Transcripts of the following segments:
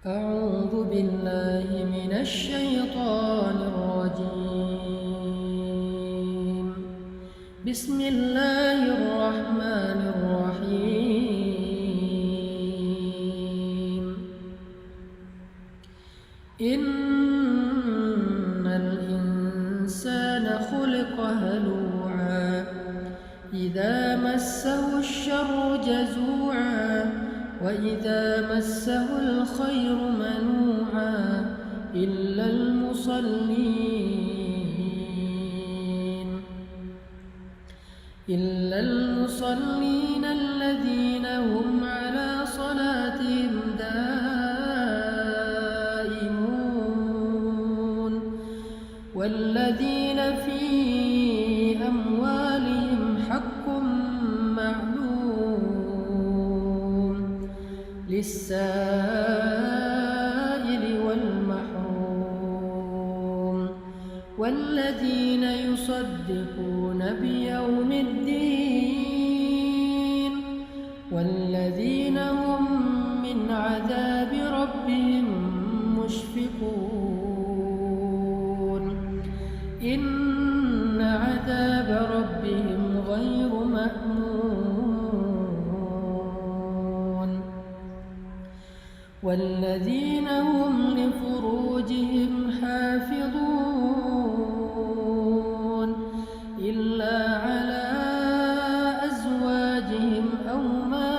أعوذ بالله من الشيطان الرجيم. بسم الله الرحمن الرحيم. إن الإنسان خلق هلوعا إذا مسه الشر جزوعا وإذا مسه الخير منوعا إلا المصلين الذين هم على صلاتهم دائمون والذين في أموالهم حق معلوم للسائل والمحروم والذين يصدقون بيوم الدين والذين هم من عذاب ربهم مشفقون إن عذاب ربهم غير مأمون والذين هم لفروجهم حافظون إلا على أزواجهم أو ما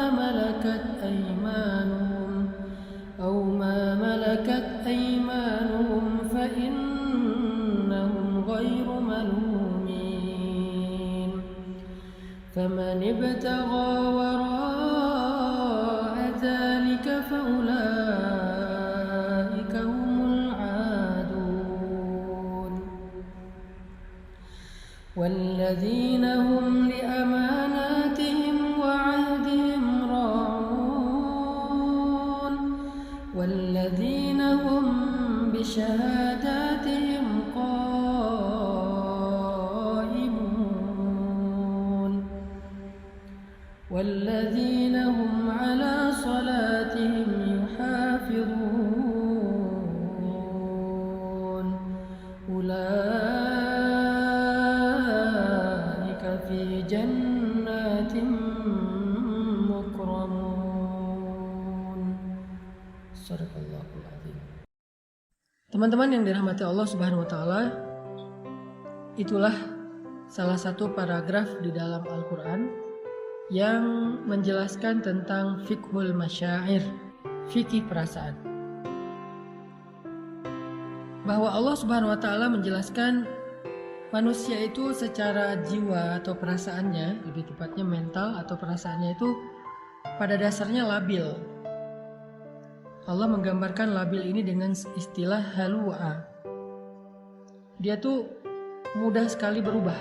ملكت أيمانهم فإنهم غير ملومين فمن ابتغى وراء ذلك فأولئك هم العادون والذين هم لأماناتهم وعهدهم راعون والذين هم بشهاداتهم قائمون والذين هم على صلاتهم يحافظون أولئك في جنات مكرمون. Sadaqallahul Azim. Teman-teman yang dirahmati Allah Subhanahu wa taala, itulah salah satu paragraf di dalam Al-Qur'an yang menjelaskan tentang fiqhul masyair, fikih perasaan. Bahwa Allah Subhanahu wa taala menjelaskan manusia itu secara jiwa atau perasaannya, lebih tepatnya mental atau perasaannya itu pada dasarnya labil. Allah menggambarkan labil ini dengan istilah halua. Dia tuh mudah sekali berubah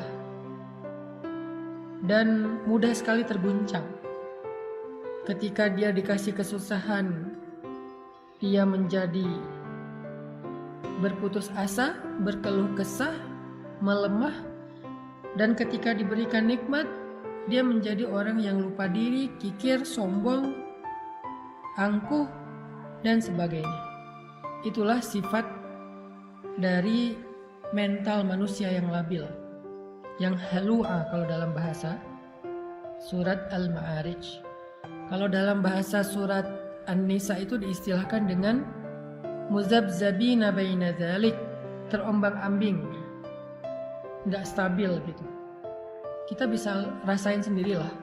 dan mudah sekali terguncang. Ketika dia dikasih kesusahan, dia menjadi berputus asa, berkeluh kesah, melemah, dan ketika diberikan nikmat, dia menjadi orang yang lupa diri, kikir, sombong, angkuh, dan sebagainya. Itulah sifat dari mental manusia yang labil, yang halua kalau dalam bahasa surat Al-Ma'arij. Kalau dalam bahasa surat An-Nisa itu diistilahkan dengan muzabzabina baina dzalik, terombang-ambing, nggak stabil gitu. Kita bisa rasain sendirilah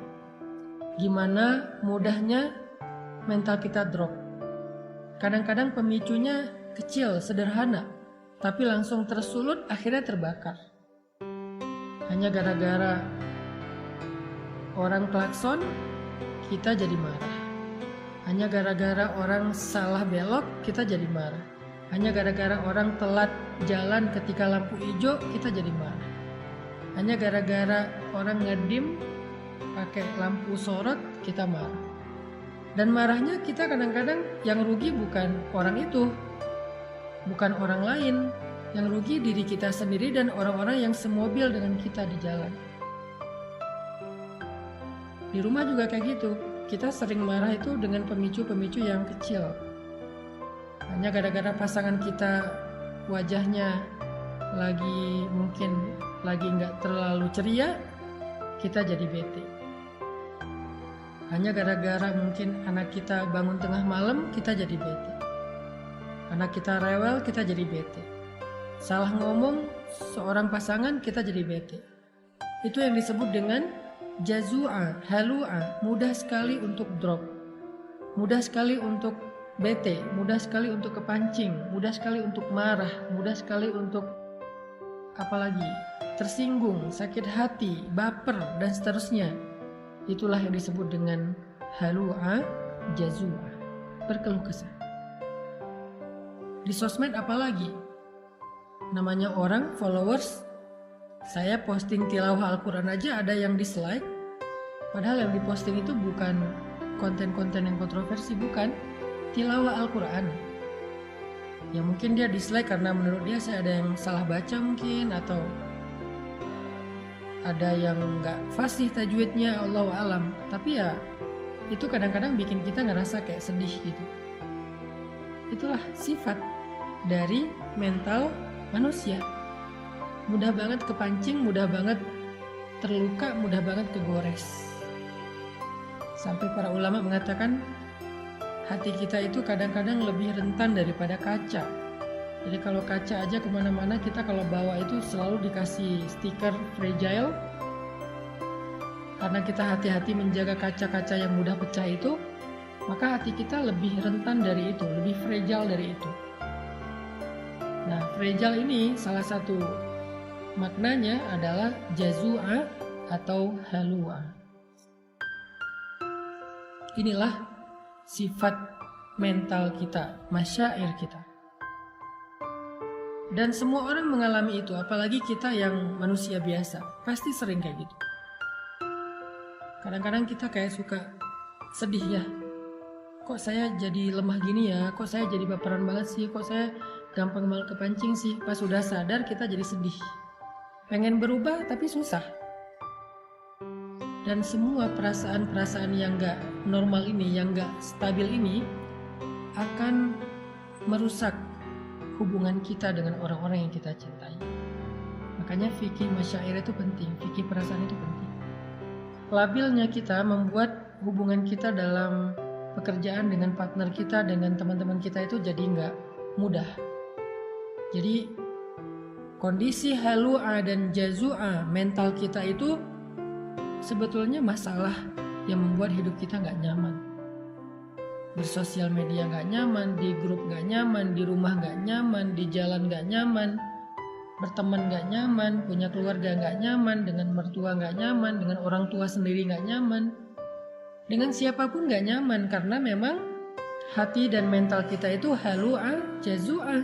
gimana mudahnya mental kita drop. Kadang-kadang pemicunya kecil, sederhana, tapi langsung tersulut, akhirnya terbakar. Hanya gara-gara orang klakson, kita jadi marah. Hanya gara-gara orang salah belok, kita jadi marah. Hanya gara-gara orang telat jalan ketika lampu hijau, kita jadi marah. Hanya gara-gara orang ngedim pakai lampu sorot, kita marah. Dan marahnya kita kadang-kadang yang rugi bukan orang itu, bukan orang lain. Yang rugi diri kita sendiri dan orang-orang yang semobil dengan kita di jalan. Di rumah juga kayak gitu. Kita sering marah itu dengan pemicu-pemicu yang kecil. Hanya gara-gara pasangan kita wajahnya mungkin lagi nggak terlalu ceria, kita jadi bete. Hanya gara-gara mungkin anak kita bangun tengah malam, kita jadi bete. Anak kita rewel, kita jadi bete. Salah ngomong seorang pasangan, kita jadi bete. Itu yang disebut dengan jazua, halua, mudah sekali untuk drop, mudah sekali untuk bete, mudah sekali untuk kepancing, mudah sekali untuk marah, mudah sekali untuk apalagi tersinggung, sakit hati, baper, dan seterusnya. Itulah yang disebut dengan halua, jazua, berkeluh kesah. Di sosmed apalagi? Namanya orang, followers, saya posting tilawah Al-Quran aja ada yang dislike, padahal yang diposting itu bukan konten-konten yang kontroversi, bukan tilawah Al-Quran. Ya mungkin dia dislike karena menurut dia saya ada yang salah baca mungkin, atau ada yang nggak fasih tajwidnya, Allahu alam. Tapi ya itu kadang-kadang bikin kita ngerasa kayak sedih gitu. Itulah sifat dari mental manusia. Mudah banget kepancing, mudah banget terluka, mudah banget kegores. Sampai para ulama mengatakan hati kita itu kadang-kadang lebih rentan daripada kaca. Jadi kalau kaca aja kemana-mana, kita kalau bawa itu selalu dikasih stiker fragile. Karena kita hati-hati menjaga kaca-kaca yang mudah pecah itu, maka hati kita lebih rentan dari itu, lebih fragile dari itu. Nah, fragile ini salah satu maknanya adalah jazua atau halua. Inilah sifat mental kita, masyair kita. Dan semua orang mengalami itu, apalagi kita yang manusia biasa, pasti sering kayak gitu. Kadang-kadang kita kayak suka sedih ya, kok saya jadi lemah gini ya, kok saya jadi baperan banget sih, kok saya gampang malah kepancing sih. Pas sudah sadar kita jadi sedih, pengen berubah tapi susah. Dan semua perasaan-perasaan yang gak normal ini, yang gak stabil ini akan merusak hubungan kita dengan orang-orang yang kita cintai. Makanya fikih masyair itu penting, fikih perasaan itu penting. Labilnya kita membuat hubungan kita dalam pekerjaan dengan partner kita, dengan teman-teman kita itu jadi gak mudah. Jadi kondisi halua dan jazua mental kita itu sebetulnya masalah yang membuat hidup kita gak nyaman. Bersosial media gak nyaman, di grup gak nyaman, di rumah gak nyaman, di jalan gak nyaman, berteman gak nyaman, punya keluarga gak nyaman, dengan mertua gak nyaman, dengan orang tua sendiri gak nyaman, dengan siapapun gak nyaman. Karena memang hati dan mental kita itu halua, jazua,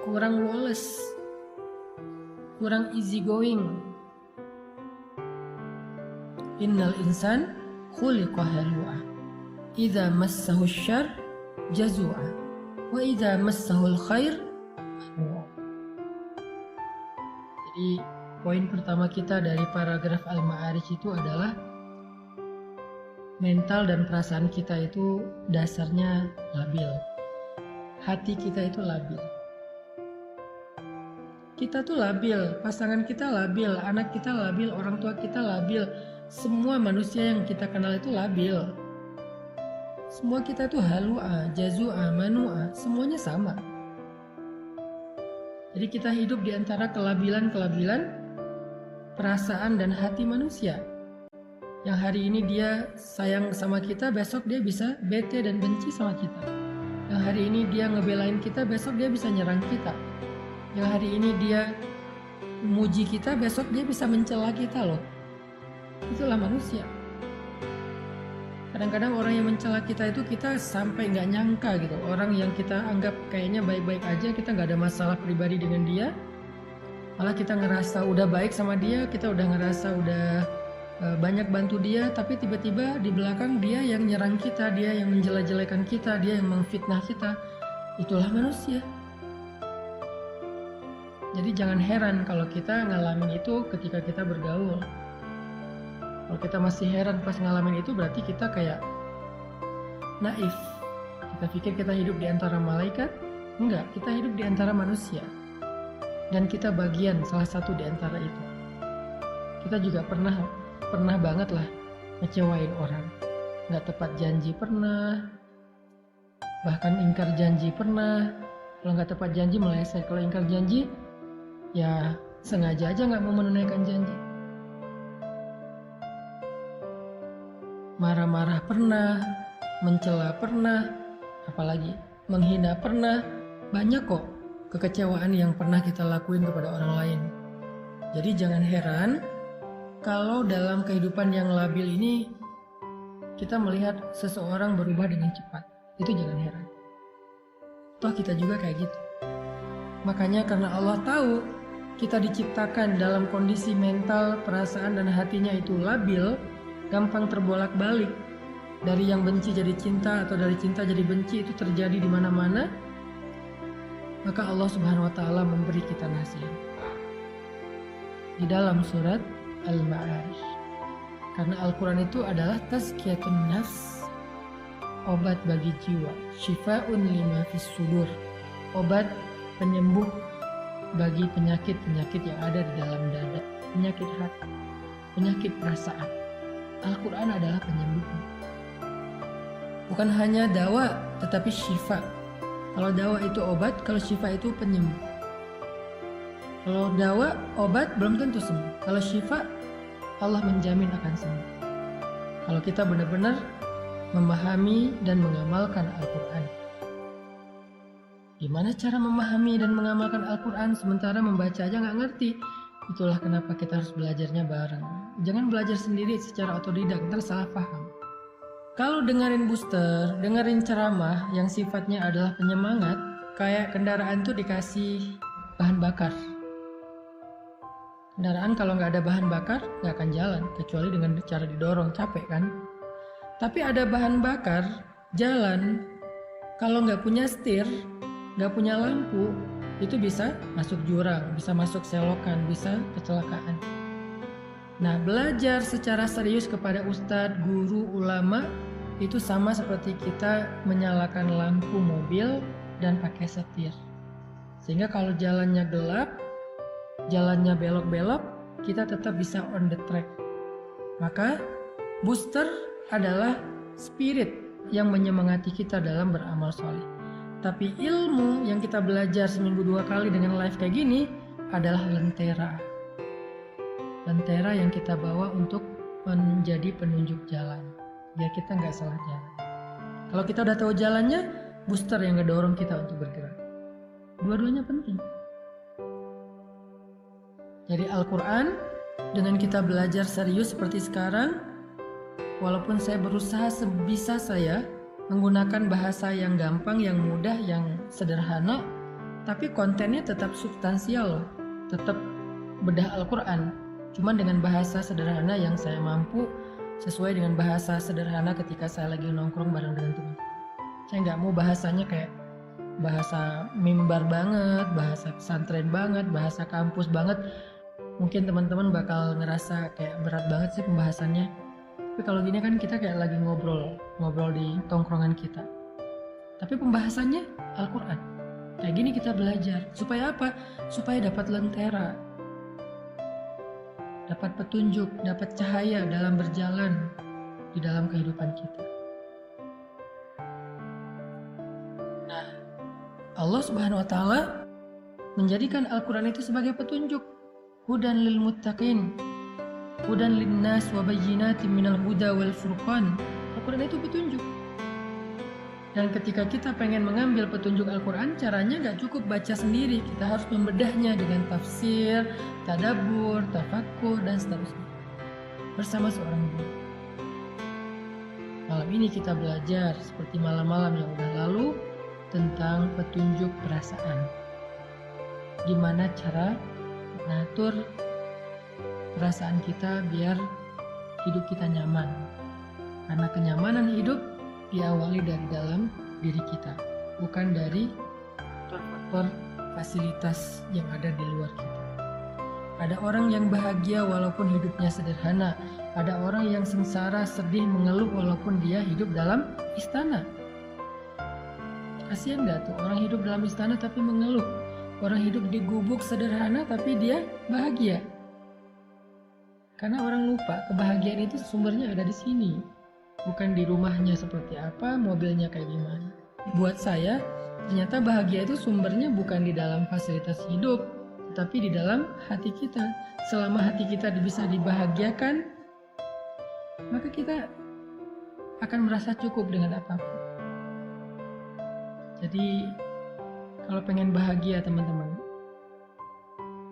kurang woles, kurang easy going. Innal insan khuliqa halua, idza massahu syarr jazua, wa idza massahul khair manua. Jadi poin pertama kita dari paragraf Al-Ma'arij itu adalah mental dan perasaan kita itu dasarnya labil. Hati kita itu labil. Kita tuh labil, pasangan kita labil, anak kita labil, orang tua kita labil. Semua manusia yang kita kenal itu labil. Semua kita tuh halua, jazua, manua, semuanya sama. Jadi kita hidup di antara kelabilan-kelabilan perasaan dan hati manusia. Yang hari ini dia sayang sama kita, besok dia bisa bete dan benci sama kita. Yang hari ini dia ngebelain kita, besok dia bisa nyerang kita. Yang hari ini dia muji kita, besok dia bisa mencela kita loh. Itulah manusia. Kadang-kadang orang yang mencela kita itu kita sampai nggak nyangka gitu. Orang yang kita anggap kayaknya baik-baik aja, kita nggak ada masalah pribadi dengan dia, malah kita ngerasa udah baik sama dia, kita udah ngerasa udah banyak bantu dia, tapi tiba-tiba di belakang dia yang nyerang kita, dia yang menjelek-jelekan kita, dia yang memfitnah kita. Itulah manusia. Jadi jangan heran kalau kita ngalamin itu ketika kita bergaul. Kalau kita masih heran pas ngalamin itu, berarti kita kayak naif. Kita pikir kita hidup di antara malaikat? Enggak, kita hidup di antara manusia. Dan kita bagian salah satu di antara itu. Kita juga pernah banget lah ngecewain orang. Nggak tepat janji pernah, bahkan ingkar janji pernah. Kalau nggak tepat janji meleset, kalau ingkar janji ya sengaja aja nggak mau menunaikan janji. Marah-marah pernah, mencela pernah, apalagi menghina pernah. Banyak kok kekecewaan yang pernah kita lakuin kepada orang lain. Jadi jangan heran kalau dalam kehidupan yang labil ini kita melihat seseorang berubah dengan cepat. Itu jangan heran. Toh kita juga kayak gitu. Makanya karena Allah tahu kita diciptakan dalam kondisi mental, perasaan dan hatinya itu labil, gampang terbolak-balik. Dari yang benci jadi cinta atau dari cinta jadi benci itu terjadi di mana-mana. Maka Allah Subhanahu wa taala memberi kita nasihat. Di dalam surat Al-Ma'arij. Karena Al-Qur'an itu adalah tazkiyatun nafs, obat bagi jiwa, syifa'un lima fis sudur, obat penyembuh bagi penyakit-penyakit yang ada di dalam dada, penyakit hati, penyakit perasaan. Al-Quran adalah penyembuhnya. Bukan hanya dawa, tetapi syifa. Kalau dawa itu obat, kalau syifa itu penyembuh. Kalau dawa, obat belum tentu sembuh. Kalau syifa, Allah menjamin akan sembuh. Kalau kita benar-benar memahami dan mengamalkan Al-Quran. Gimana cara memahami dan mengamalkan Al-Quran sementara membaca aja nggak ngerti? Itulah kenapa kita harus belajarnya bareng. Jangan belajar sendiri secara otodidak, ntar salah paham. Kalau dengerin booster, dengerin ceramah yang sifatnya adalah penyemangat, kayak kendaraan tuh dikasih bahan bakar. Kendaraan kalau nggak ada bahan bakar nggak akan jalan, kecuali dengan cara didorong, capek kan? Tapi ada bahan bakar, jalan. Kalau nggak punya setir, nggak punya lampu, itu bisa masuk jurang, bisa masuk selokan, bisa kecelakaan. Nah, belajar secara serius kepada ustadz, guru, ulama itu sama seperti kita menyalakan lampu mobil dan pakai setir. Sehingga kalau jalannya gelap, jalannya belok-belok, kita tetap bisa on the track. Maka booster adalah spirit yang menyemangati kita dalam beramal soleh. Tapi ilmu yang kita belajar seminggu 2 kali dengan live kayak gini adalah lentera. Lentera yang kita bawa untuk menjadi penunjuk jalan. Biar kita nggak salah jalan. Kalau kita udah tahu jalannya, booster yang ngedorong kita untuk bergerak. Dua-duanya penting. Jadi Al-Quran, dengan kita belajar serius seperti sekarang, walaupun saya berusaha sebisa saya menggunakan bahasa yang gampang, yang mudah, yang sederhana, tapi kontennya tetap substansial loh. Tetap bedah Al-Quran, cuman dengan bahasa sederhana yang saya mampu, sesuai dengan bahasa sederhana ketika saya lagi nongkrong bareng dengan teman. Saya nggak mau bahasanya kayak bahasa mimbar banget, bahasa pesantren banget, bahasa kampus banget. Mungkin teman-teman bakal ngerasa kayak berat banget sih pembahasannya. Tapi kalau gini kan kita kayak lagi ngobrol di tongkrongan kita. Tapi pembahasannya Al-Quran. Kayak gini kita belajar. Supaya apa? Supaya dapat lentera. Dapat petunjuk, dapat cahaya dalam berjalan di dalam kehidupan kita. Nah, Allah Subhanahu wa taala menjadikan Al-Quran itu sebagai petunjuk. Hudan lil muttaqin, hudan linnas wa bayyinatin minal huda wal furqan. Al-Quran itu petunjuk. Dan ketika kita pengen mengambil petunjuk Al-Quran, caranya nggak cukup baca sendiri. Kita harus membedahnya dengan tafsir, tadabbur, tafakkur, dan seterusnya. Bersama seorang guru. Malam ini kita belajar seperti malam-malam yang udah lalu tentang petunjuk perasaan. Gimana cara mengatur perasaan kita biar hidup kita nyaman. Karena kenyamanan hidup diawali dari dalam diri kita, bukan dari faktor fasilitas yang ada di luar kita. Ada orang yang bahagia walaupun hidupnya sederhana. Ada orang yang sengsara, sedih, mengeluh walaupun dia hidup dalam istana. Kasihan nggak tuh orang hidup dalam istana tapi mengeluh. Orang hidup di gubuk sederhana tapi dia bahagia. Karena orang lupa kebahagiaan itu sumbernya ada di sini. Bukan di rumahnya seperti apa, mobilnya kayak gimana. Buat saya, ternyata bahagia itu sumbernya bukan di dalam fasilitas hidup, tetapi di dalam hati kita. Selama hati kita bisa dibahagiakan, maka kita akan merasa cukup dengan apapun. Jadi, kalau pengen bahagia teman-teman,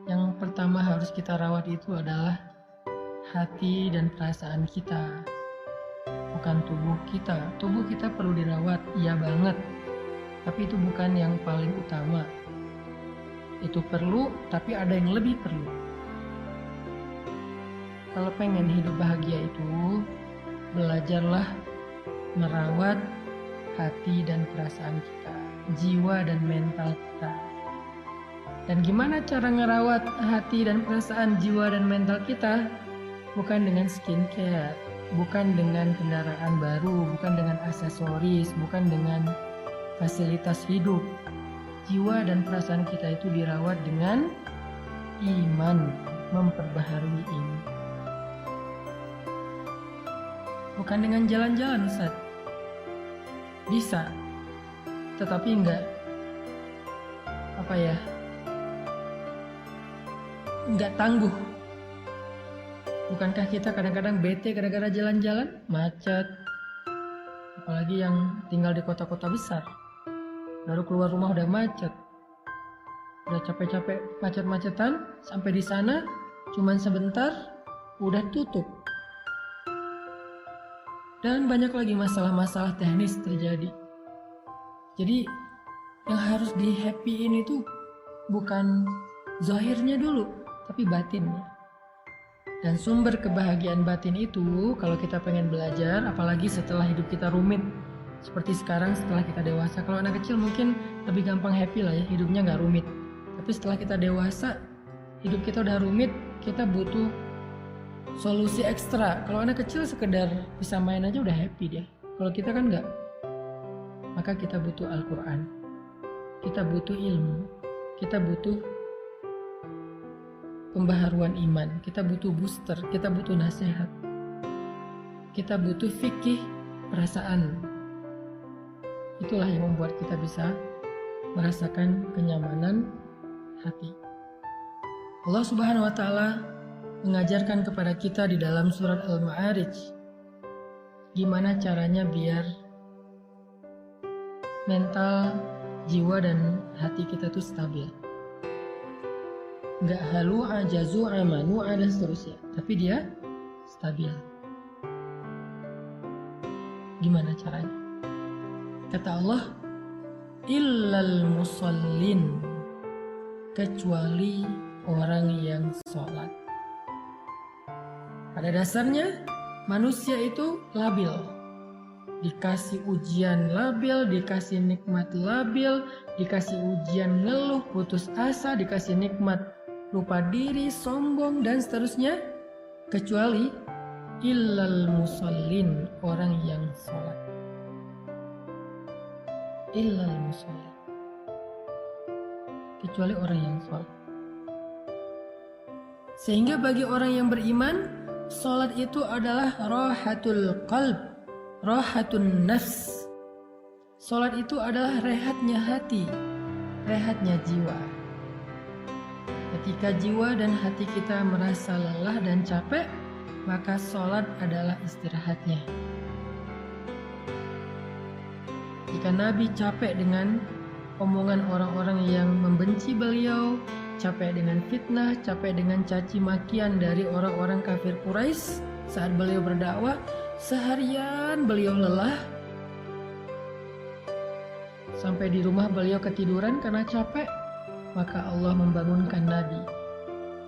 yang pertama harus kita rawat itu adalah hati dan perasaan kita, bukan tubuh kita. Tubuh kita perlu dirawat, iya banget, tapi itu bukan yang paling utama. Itu perlu, tapi ada yang lebih perlu. Kalau pengen hidup bahagia itu, belajarlah merawat hati dan perasaan kita, jiwa dan mental kita. Dan gimana cara ngerawat hati dan perasaan, jiwa dan mental kita? Bukan dengan skincare, bukan dengan kendaraan baru, bukan dengan aksesoris, bukan dengan fasilitas hidup. Jiwa dan perasaan kita itu dirawat dengan iman, memperbaharui iman. Bukan dengan jalan-jalan, Ustaz. Bisa, tetapi enggak enggak tangguh. Bukankah kita kadang-kadang bete gara-gara jalan-jalan, macet, apalagi yang tinggal di kota-kota besar, baru keluar rumah udah macet, udah capek-capek macet-macetan, sampai di sana cuman sebentar udah tutup. Dan banyak lagi masalah-masalah teknis terjadi. Jadi yang harus di happy-in itu bukan zahirnya dulu, tapi batinnya. Dan sumber kebahagiaan batin itu kalau kita pengen belajar, apalagi setelah hidup kita rumit seperti sekarang setelah kita dewasa. Kalau anak kecil mungkin lebih gampang happy lah ya, hidupnya nggak rumit. Tapi setelah kita dewasa, hidup kita udah rumit, kita butuh solusi ekstra. Kalau anak kecil sekedar bisa main aja udah happy dia. Kalau kita kan nggak. Maka kita butuh Al-Quran, kita butuh ilmu, kita butuh pembaharuan iman, kita butuh booster, kita butuh nasihat, kita butuh fikih perasaan. Itulah yang membuat kita bisa merasakan kenyamanan hati. Allah Subhanahu wa Ta'ala mengajarkan kepada kita di dalam surat Al-Ma'arij gimana caranya biar mental, jiwa dan hati kita tuh stabil. Nggak halu, ajazu, amanu, dan seterusnya, tapi dia stabil. Gimana caranya? Kata Allah, illal musallin, kecuali orang yang sholat. Pada dasarnya manusia itu labil, dikasih ujian labil, dikasih nikmat labil, dikasih ujian ngeluh, putus asa, dikasih nikmat lupa diri, sombong, dan seterusnya, kecuali illal musallin, orang yang sholat. Illal musallin, kecuali orang yang sholat. Sehingga bagi orang yang beriman, sholat itu adalah rahatul qalb, rahatun nafs. Sholat itu adalah rehatnya hati, rehatnya jiwa. Ketika jiwa dan hati kita merasa lelah dan capek, maka sholat adalah istirahatnya. Jika Nabi capek dengan omongan orang-orang yang membenci beliau, capek dengan fitnah, capek dengan caci makian dari orang-orang kafir Quraisy saat beliau berdakwah, seharian beliau lelah, sampai di rumah beliau ketiduran karena capek, maka Allah membangunkan Nabi.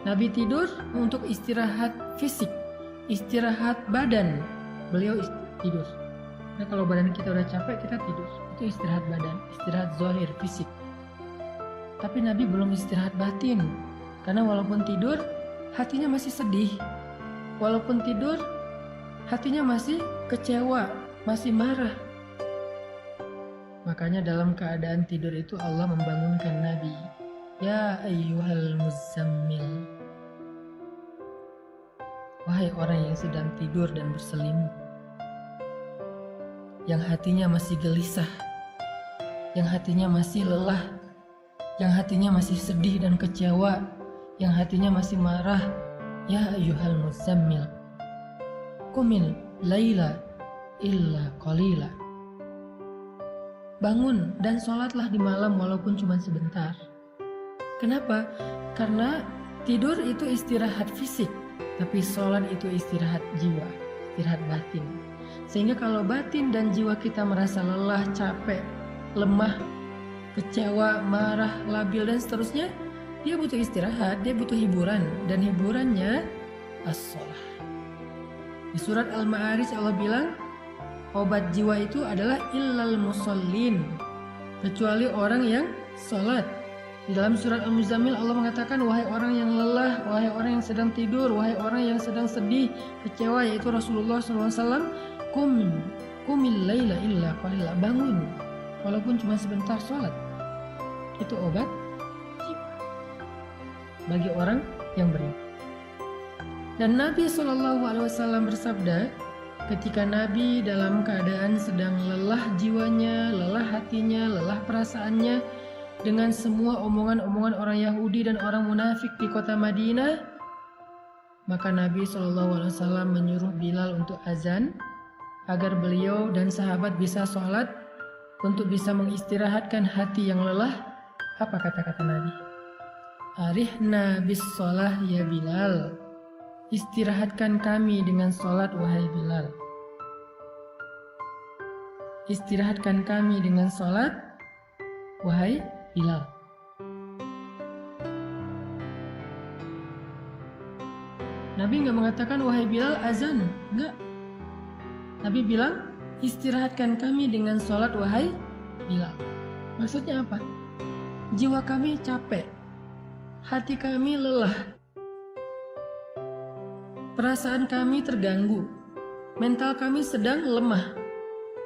Nabi tidur untuk istirahat fisik, istirahat badan. Beliau tidur. Nah, kalau badan kita udah capek, kita tidur. Itu istirahat badan, istirahat zahir, fisik. Tapi Nabi belum istirahat batin. Karena walaupun tidur, hatinya masih sedih. Walaupun tidur, hatinya masih kecewa, masih marah. Makanya dalam keadaan tidur itu Allah membangunkan Nabi. Ya ayyuhal muzammil. Wahai orang yang sedang tidur dan berselimut, yang hatinya masih gelisah, yang hatinya masih lelah, yang hatinya masih sedih dan kecewa, yang hatinya masih marah. Ya ayyuhal muzammil, qumil laila illa qalila. Bangun dan sholatlah di malam walaupun cuma sebentar. Kenapa? Karena tidur itu istirahat fisik, tapi sholat itu istirahat jiwa, istirahat batin. Sehingga kalau batin dan jiwa kita merasa lelah, capek, lemah, kecewa, marah, labil dan seterusnya, dia butuh istirahat, dia butuh hiburan, dan hiburannya as-sholah. Di surat Al-Ma'arij Allah bilang, obat jiwa itu adalah illal musallin, kecuali orang yang sholat. Di dalam surat Al-Muzammil Allah mengatakan, wahai orang yang lelah, wahai orang yang sedang tidur, wahai orang yang sedang sedih, kecewa, yaitu Rasulullah SAW, kumil laila illa qalila, bangun walaupun cuma sebentar, sholat. Itu obat jiwa bagi orang yang beriman. Dan Nabi SAW bersabda, ketika Nabi dalam keadaan sedang lelah jiwanya, lelah hatinya, lelah perasaannya dengan semua omongan-omongan orang Yahudi dan orang munafik di kota Madinah, maka Nabi SAW menyuruh Bilal untuk azan agar beliau dan sahabat bisa sholat untuk bisa mengistirahatkan hati yang lelah. Apa kata-kata Nabi? Arihna bis sholah ya Bilal, istirahatkan kami dengan sholat wahai Bilal. Istirahatkan kami dengan sholat wahai Bilal. Nabi nggak mengatakan wahai Bilal azan, nggak. Nabi bilang istirahatkan kami dengan sholat wahai Bilal. Maksudnya apa? Jiwa kami capek, hati kami lelah, perasaan kami terganggu, mental kami sedang lemah.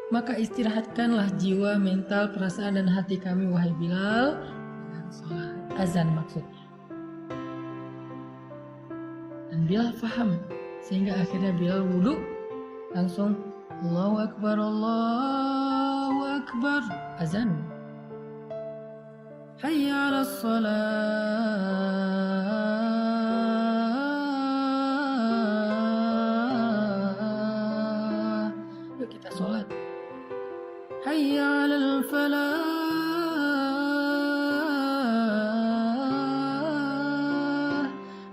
Maka istirahatkanlah jiwa, mental, perasaan, dan hati kami wahai Bilal dengan sholat. Azan maksudnya. Dan Bilal faham, sehingga akhirnya Bilal wudhu, langsung Allahu Akbar, Allahu Akbar, azan. Hayya 'alas shalah. Yuk kita sholat. Hayya 'alal falah.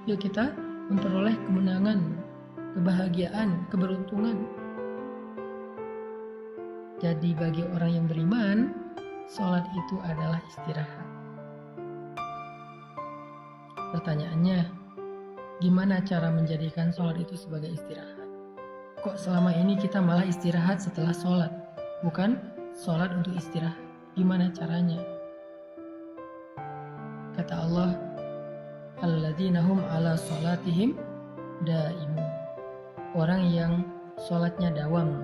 Yuk kita memperoleh kemenangan, kebahagiaan, keberuntungan. Jadi bagi orang yang beriman, sholat itu adalah istirahat. Pertanyaannya, gimana cara menjadikan sholat itu sebagai istirahat? Kok selama ini kita malah istirahat setelah sholat, bukan sholat untuk istirahat? Gimana caranya? Kata Allah, alladzina hum ala sholatihim daimun, orang yang sholatnya dawam.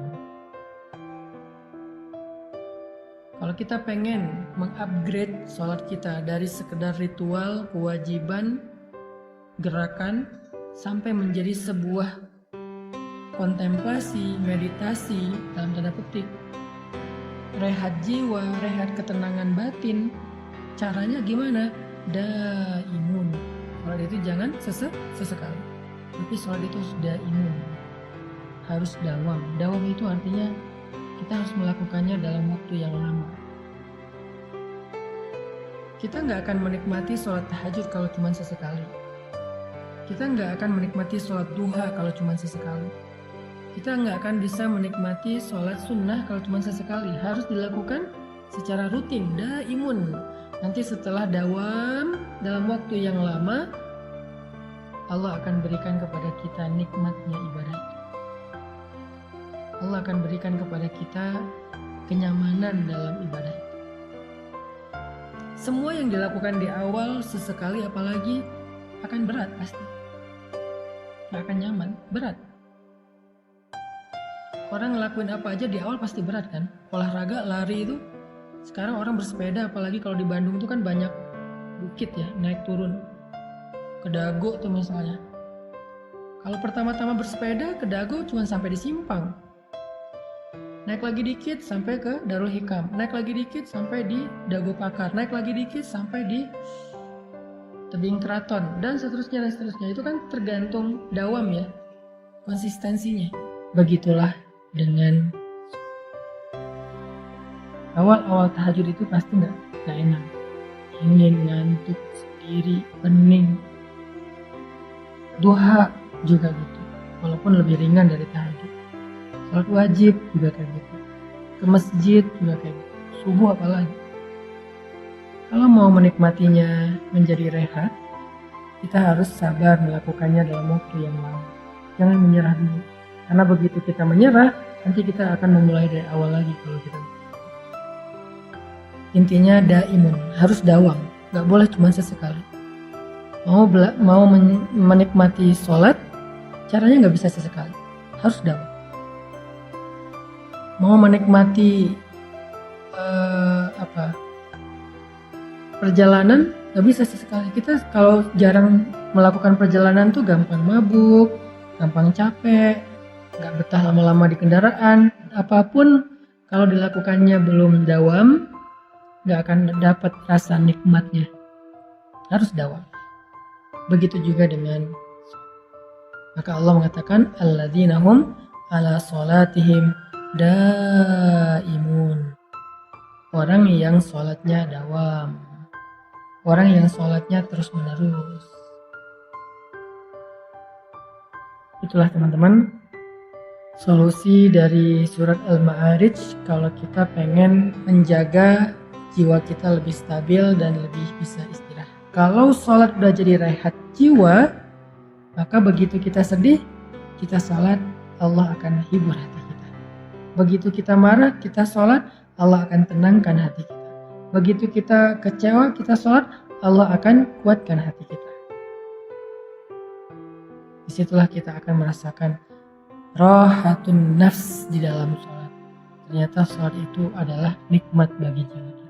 Kalau kita pengen mengupgrade sholat kita dari sekedar ritual, kewajiban, gerakan, sampai menjadi sebuah kontemplasi, meditasi, dalam tanda petik, rehat jiwa, rehat ketenangan batin, caranya gimana? Daimun. Sholat itu jangan sesekali, tapi sholat itu daimun, harus dawam. Dawam itu artinya kita harus melakukannya dalam waktu yang lama. Kita nggak akan menikmati sholat tahajud kalau cuma sesekali. Kita nggak akan menikmati sholat duha kalau cuma sesekali. Kita nggak akan bisa menikmati sholat sunnah kalau cuma sesekali. Harus dilakukan secara rutin, daimun. Nanti setelah dawam dalam waktu yang lama, Allah akan berikan kepada kita nikmatnya ibadah itu. Allah akan berikan kepada kita kenyamanan dalam ibadah itu. Semua yang dilakukan di awal sesekali apalagi akan berat pasti. Gak akan nyaman, berat. Orang ngelakuin apa aja di awal pasti berat kan. Olahraga, lari itu Sekarang orang bersepeda, apalagi kalau di Bandung tuh kan banyak bukit ya, naik turun. Ke Dago tuh misalnya. Kalau pertama-tama bersepeda ke Dago cuma sampai di Simpang. Naik lagi dikit sampai ke Darul Hikam. Naik lagi dikit sampai di Dago Pakar. Naik lagi dikit sampai di Tebing Keraton. Dan seterusnya dan seterusnya. Itu kan tergantung dawam ya. Konsistensinya. Begitulah dengan awal-awal tahajud itu pasti nggak enak. Ingin ngantuk sendiri, pening. Duha juga gitu. Walaupun lebih ringan dari tahajud. Salat wajib juga kayak gitu. Ke masjid juga kayak gitu. Subuh apalagi. Kalau mau menikmatinya menjadi rehat, kita harus sabar melakukannya dalam waktu yang lama. Jangan menyerah dulu. Karena begitu kita menyerah, nanti kita akan memulai dari awal lagi kalau kita. Intinya daimun, harus dawam. Gak boleh cuma sesekali. Mau menikmati sholat, caranya gak bisa sesekali. Harus dawam. Mau menikmati perjalanan gak bisa sesekali. Kita kalau jarang melakukan perjalanan tuh gampang mabuk, gampang capek, gak betah lama-lama di kendaraan. Apapun kalau dilakukannya belum dawam, gak akan dapat rasa nikmatnya. Harus dawam. Begitu juga dengan, maka Allah mengatakan alladzina hum ala sholatihim daimun. Orang yang sholatnya dawam. Orang yang sholatnya terus menerus. Itulah teman-teman solusi dari surat Al-Ma'arij kalau kita pengen menjaga jiwa kita lebih stabil dan lebih bisa istirahat. Kalau sholat udah jadi rehat jiwa, maka begitu kita sedih, kita sholat, Allah akan hibur hati kita. Begitu kita marah, kita sholat, Allah akan tenangkan hati kita. Begitu kita kecewa, kita sholat, Allah akan kuatkan hati kita. Disitulah kita akan merasakan rahatun nafs di dalam sholat. Ternyata sholat itu adalah nikmat bagi jiwa.